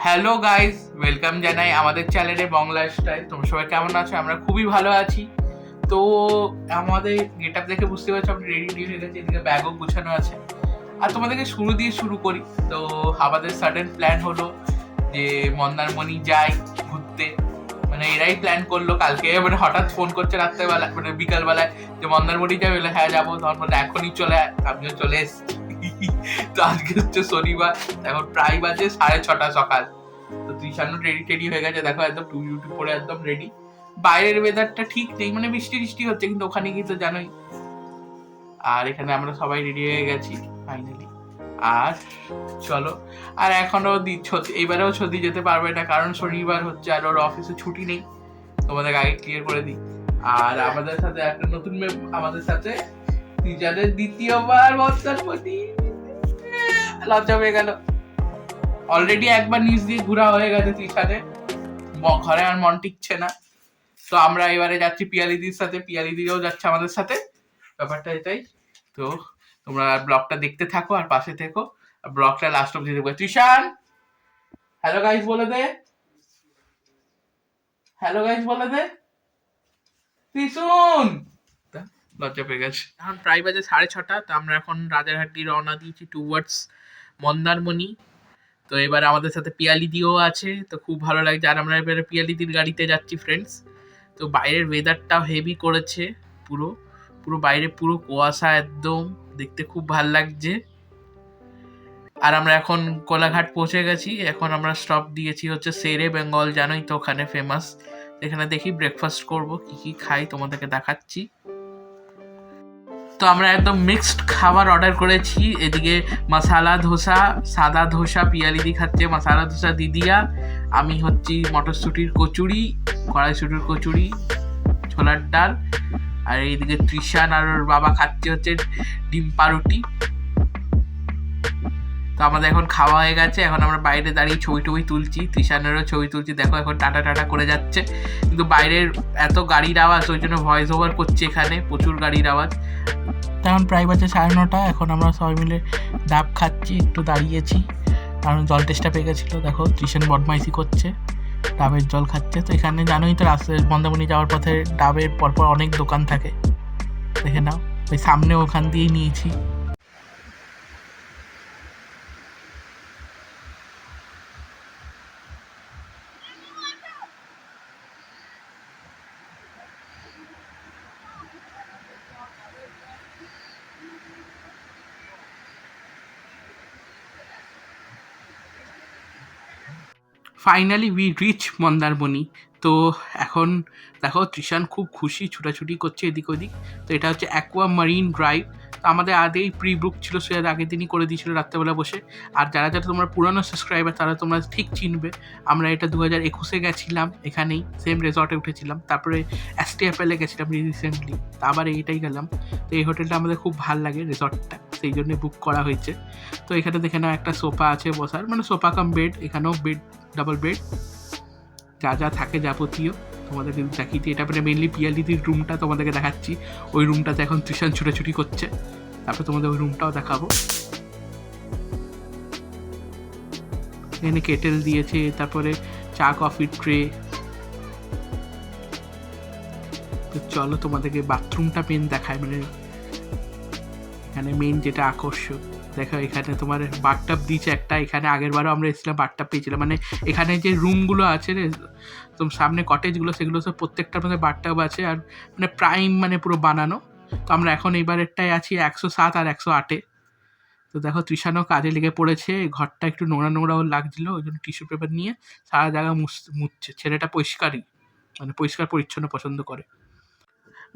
Hello guys, welcome জানাই আমাদের চ্যানেলে বাংলা স্টাইল। তোমরা সবাই কেমন আছো? আমরা খুবই ভালো আছি। তো আমাদের গেট আপ দেখে বুঝতে পারছো আমরা রেডি হয়ে গেছি, এদিকে ব্যাগও গুছানো আছে। আর তোমাদেরকে শুরু দিয়ে শুরু করি। তো আমাদের সাডেন প্ল্যান হলো যে মন্দারমণি যাই ঘুরতে। মানে এরাই প্ল্যান করলো কালকে, মানে হঠাৎ ফোন করছে রাত্রেবেলা, মানে বিকালবেলায় যে মন্দারমণি যাবে। হ্যাঁ যাবো, তখন বলে এখনই চলে আয়। আমিও চলে এসেছি। তো আজকে হচ্ছে শনিবার, এখন প্রায় বাজে 6:30 সকাল। তো তৃষানও রেডি টেডি হয়ে গেছে, দেখো একদম টুপি টুপি পরে একদম রেডি। বাইরের ওয়েদারটা ঠিক নেই, মানে বৃষ্টি বৃষ্টি হচ্ছে, কিন্তু ওখানে গিয়ে তো জানোই। আর এখানে আমরা সবাই রেডি হয়ে গেছি ফাইনালি। আর চলো, আর এখনো এইবারেও ছুটি যেতে পারবে না, কারণ শনিবার হচ্ছে আর ওর অফিসে ছুটি নেই। তোমাদের আগে ক্লিয়ার করে দিই। আর আমাদের সাথে একটা নতুন মেম আমাদের সাথে, তৃষানের দ্বিতীয়বার মন্দারমণি। লজ্জা পেয়ে গেল। অলরেডি একবার নিচ দিয়ে ঘোরা হয়ে গেছে তৃষানের, ঘরে আর মন টিকছে না। তো আমরা এবারে যাচ্ছি পিয়ালিদির সাথে, পিয়ালিদিও যাচ্ছে আমাদের সাথে। ব্যাপারটা এটাই। তো তোমরা ব্লগটা দেখতে থাকো আর পাশে থেকো। ব্লগটা লাস্ট অব্দি দেখবে। তৃষান, হ্যালো গাইস বলে দে। হ্যালো গাইস বলে দে ত্রিশুন। লজ্জা পেয়ে গেছে। এখন প্রায় বাজে 6:30। তো আমরা এখন রাজারহাট দিয়ে রওনা দিয়েছি টুয়ার্ডস মন্দারমণি। তো এবার আমাদের সাথে পিয়ালিদিও আছে, তো খুব ভালো লাগছে। আর আমরা এবারে পিয়ালিদির গাড়িতে যাচ্ছি ফ্রেন্ডস। তো বাইরের ওয়েদারটাও হেভি করেছে, পুরো পুরো বাইরে পুরো কুয়াশা একদম, দেখতে খুব ভাল লাগছে। আর আমরা এখন কোলাঘাট পৌঁছে গেছি। এখন আমরা স্টপ দিয়েছি হচ্ছে শেরে বেঙ্গল, জানোই তো ওখানে ফেমাস। এখানে দেখি ব্রেকফাস্ট করব, কি কি খাই তোমাদেরকে দেখাচ্ছি। তো আমরা একদম মিক্সড খাবার অর্ডার করেছি। এদিকে মশালা ধোসা, সাদা ধোসা পিয়ালিদি খাচ্ছে, মশালা ধোসা দিদিয়া, আমি হচ্ছি মটরশুঁটির কচুরি, কড়াইশুঁটির কচুরি, ছোলার ডাল। আর এইদিকে তৃষান আর ওর বাবা খাচ্ছে হচ্ছে ডিম পাউরুটি। তো আমাদের এখন খাওয়া হয়ে গেছে, এখন আমরা বাইরে দাঁড়িয়ে ছবি টবি তুলছি, তৃষানেরও ছবি তুলছি। দেখো এখন টাটা টাটা করে যাচ্ছে, কিন্তু বাইরের এত গাড়ির আওয়াজ, ওই জন্য ভয়েস ওভার করছে, এখানে প্রচুর গাড়ির আওয়াজ। তখন প্রায় বাজে 9:30। এখন আমরা সবাই মিলে ডাব খাচ্ছি, একটু দাঁড়িয়েছি কারণ জল টেস্টটা পেয়ে গেছিলো। দেখো তৃষান বদমাইশি করছে, ডাবের জল খাচ্ছে। তো এখানে জানোই তো রাস্তায় মন্দারমণি যাওয়ার পথে ডাবের পরপর অনেক দোকান থাকে, দেখে নাও। ওই সামনে ওখান দিয়েই নিয়েছি। Finally we reach Mandarmani. তো এখন দেখো তৃষান খুব খুশি, ছুটাছুটি করছে এদিক ওদিক। তো এটা হচ্ছে অ্যাকোয়া মারিন ড্রাইভ। তো আমাদের আগেই প্রি বুক ছিল, সে আগের দিনই করে দিয়েছিল রাত্রেবেলা বসে। আর যারা যারা তোমরা পুরানো সাবস্ক্রাইবার তারা তোমরা ঠিক চিনবে, আমরা এটা 2021-এ গেছিলাম, এখানেই সেম রিসর্টে উঠেছিলাম। তারপরে অ্যাস্টিয়াপেলে গেছিলাম রিসেন্টলি, তা আবার এইটাই গেলাম। তো এই হোটেলটা আমাদের খুব ভালো লাগে, রিসর্টটা, সেই জন্য বুক করা হয়েছে। তো এখানে দেখে নাও একটা সোফা আছে বসার, মানে সোফা কাম বেড, এখানেও বেড, ডাবল বেড, যা যা থাকে যাবতীয় তোমাদেরকে দেখিয়ে। এটা মানে মেনলি পিয়ালিদির রুমটা তোমাদেরকে দেখাচ্ছি। ওই রুমটাতে এখন তৃষান ছুটাছুটি করছে, তারপরে তোমাদের ওই রুমটাও দেখাবো। এখানে কেটেল দিয়েছে, তারপরে চা কফির ট্রে। তো চলো তোমাদেরকে বাথরুমটা মেন দেখায়, মানে এখানে মেন যেটা আকর্ষণ। দেখো এখানে তোমার বাথটাব দিয়েছে একটা, এখানে আগের বারও আমরা এসেছিলাম বাথটাব পেয়েছিলাম। মানে এখানে যে রুমগুলো আছে রে, তোমার সামনে কটেজগুলো, সেগুলো সব প্রত্যেকটার মধ্যে বাথটাব আছে। আর মানে প্রাইম, মানে পুরো বানানো। তো আমরা এখন এইবারেরটাই আছি 107 আর 108-এ। তো দেখো তৃষানও কাজে লেগে পড়েছে, ঘরটা একটু নোংরা নোংরা ওর লাগছিলো, ওই জন্য টিস্যু পেপার নিয়ে সারা জায়গা মুছছে। ছেলেটা পরিষ্কারই, মানে পরিষ্কার পরিচ্ছন্ন পছন্দ করে।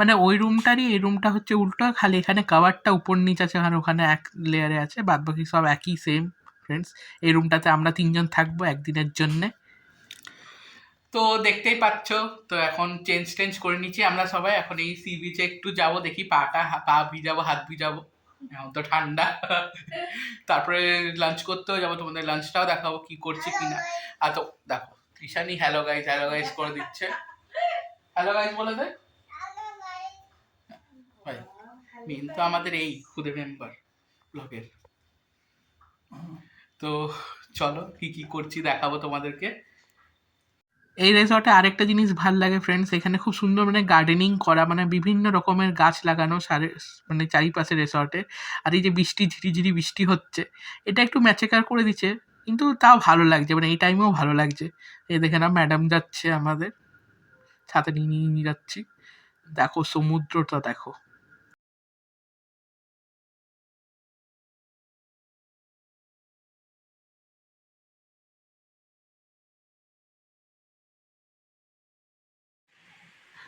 মানে ওই রুমটারই এই রুমটা হচ্ছে উল্টো, খালি এখানে কভারটা উপর নিচ আছে, আর ওখানে এক লেয়ারে আছে, বাদ বাকি সব একই সেম ফ্রেন্ডস। এই রুমটাতে আমরা 3জন থাকবো একদিনের জন্যে। তো দেখতেই পাচ্ছ, তো এখন চেঞ্জ করে নিচ্ছি আমরা সবাই। এখন এই সি বিচে একটু যাবো, দেখি পা ভিজাবো, হাত ভিজাবো, এখন তো ঠান্ডা। তারপরে লাঞ্চ করতেও যাবো, তোমাদের লাঞ্চটাও দেখাবো কি করছি কিনা। আর তো দেখো তৃষানি হ্যালো গাইস করে দিচ্ছে। হ্যালো গাইস বলে দে ভাই। মেন তো আমাদের এই খুদে মেম্বার ব্লগের। তো চলো কি করছি দেখাবো তোমাদেরকে। এই রিসর্টে আরেকটা জিনিস ভাল লাগে ফ্রেন্ডস, এখানে খুব সুন্দর মানে গার্ডেনিং করা, মানে বিভিন্ন রকমের গাছ লাগানো মানে চারিপাশে রিসর্টে। আর এই যে বৃষ্টি ঝিরিঝিরি বৃষ্টি হচ্ছে, এটা একটু ম্যাচেকার করে দিচ্ছে, কিন্তু তাও ভালো লাগছে, মানে এই টাইমেও ভালো লাগছে। এই দেখে না ম্যাডাম যাচ্ছে আমাদের সাথে, নিয়ে যাচ্ছি। দেখো সমুদ্রটা দেখো।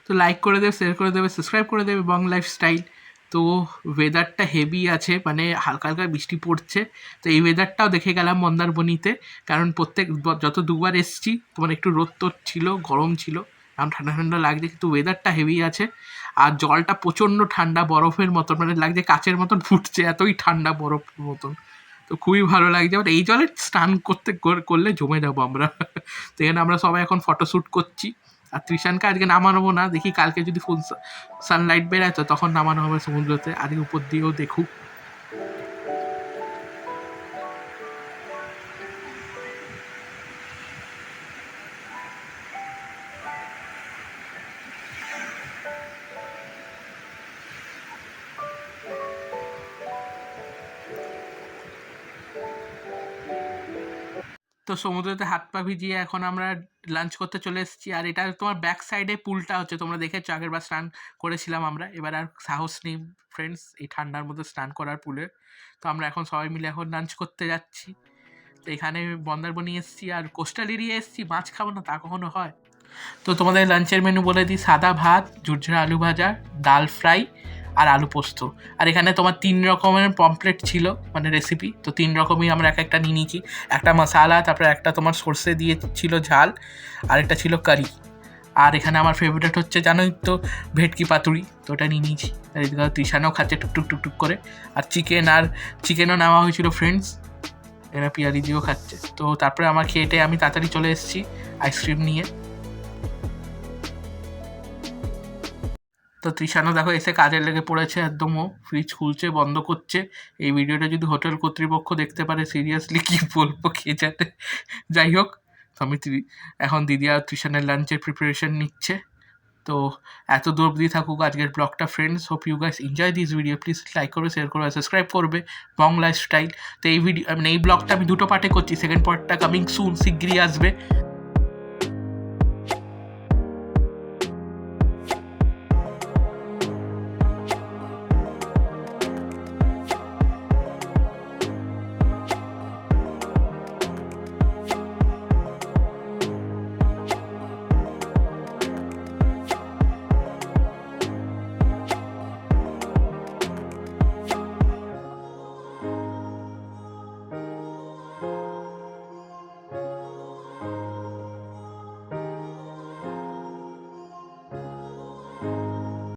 তো লাইক করে দেবে, শেয়ার করে দেবে, সাবস্ক্রাইব করে দেবে বং লাইফস্টাইল। তো ওয়েদারটা হেভি আছে, মানে হালকা হালকা বৃষ্টি পড়ছে। তো এই ওয়েদারটাও দেখে গেলাম মন্দারমণিতে, কারণ যত দুবার এসছি তোমার একটু রোদ তোদ ছিল, গরম ছিল, এখন ঠান্ডা ঠান্ডা লাগছে, কিন্তু ওয়েদারটা হেভি আছে। আর জলটা প্রচণ্ড ঠান্ডা, বরফের মতন, মানে লাগছে কাচের মতন ফুটছে, এতই ঠান্ডা বরফের মতন। তো খুবই ভালো লাগছে, বাট এই জলে স্নান করলে জমে যাবো আমরা। তো এখানে আমরা সবাই এখন ফটোশ্যুট করছি। আর ত্রিশানকে আজকে নামানো না, দেখি কালকে যদি ফুল সানলাইট বেরোয় তো তখন নামানো হবে সমুদ্রতে, আজকে উপর দিয়েও দেখুক। তো সমুদ্রতে হাত পা ভিজিয়ে এখন আমরা লাঞ্চ করতে চলে এসেছি। আর এটা তোমার ব্যাক সাইডে পুলটা হচ্ছে, তোমরা দেখেছো আগের বার স্নান করেছিলাম আমরা, এবার আর সাহস নেই ফ্রেন্ডস এই ঠান্ডার মধ্যে স্নান করার পুলে। তো আমরা এখন সবাই মিলে এখন লাঞ্চ করতে যাচ্ছি। তো এখানে মন্দারমণি এসেছি আর কোস্টাল এরিয়া এসেছি, মাছ খাবো না তা কখনো হয়? তো তোমাদের লাঞ্চের মেনু বলে দিই, সাদা ভাত, ঝুরঝুরে আলু ভাজা, ডাল ফ্রাই আর আলু পোস্ত। আর এখানে তোমার 3 রকমের পমপ্লেট ছিল, মানে রেসিপি। তো 3 রকমই আমরা একটা নিয়ে নিয়েছি। একটা মশালা, তারপরে একটা তোমার সর্ষে দিয়ে ছিল ঝাল, আরেকটা ছিল কারি। আর এখানে আমার ফেভারিট হচ্ছে জানোই তো ভেটকি পাতুরি, তো ওটা নিয়ে নিয়েছি। আর এদিকে তৃষানও খাচ্ছে টুকটুক টুকটুক করে। আর চিকেনও নেওয়া হয়েছিল ফ্রেন্ডস, এরা পিয়ালি দিয়েও খাচ্ছে। তো তারপরে আমার খেয়েটে আমি তাড়াতাড়ি চলে এসেছি আইসক্রিম নিয়ে। তো তৃষানও দেখো এসে কাজে লেগে পড়েছে, একদমও ফ্রিজ খুলছে বন্ধ করছে। এই ভিডিওটা যদি হোটেল কর্তৃপক্ষ দেখতে পারে, সিরিয়াসলি কি বলবো কে জানে। যাই হোক, তো আমি এখন দিদি আর তৃষানের লাঞ্চের প্রিপারেশন নিচ্ছে। তো এত দূর অবধি থাকুক আজকের ব্লগটা friends. Hope you guys enjoy this video. Please like করবে, শেয়ার করবে, সাবস্ক্রাইব করবে বং লাইফস্টাইল। তো এই ব্লগটা আমি 2টো পার্টে করছি, সেকেন্ড পার্টটা কামিং সুন, শিগগিরই আসবে।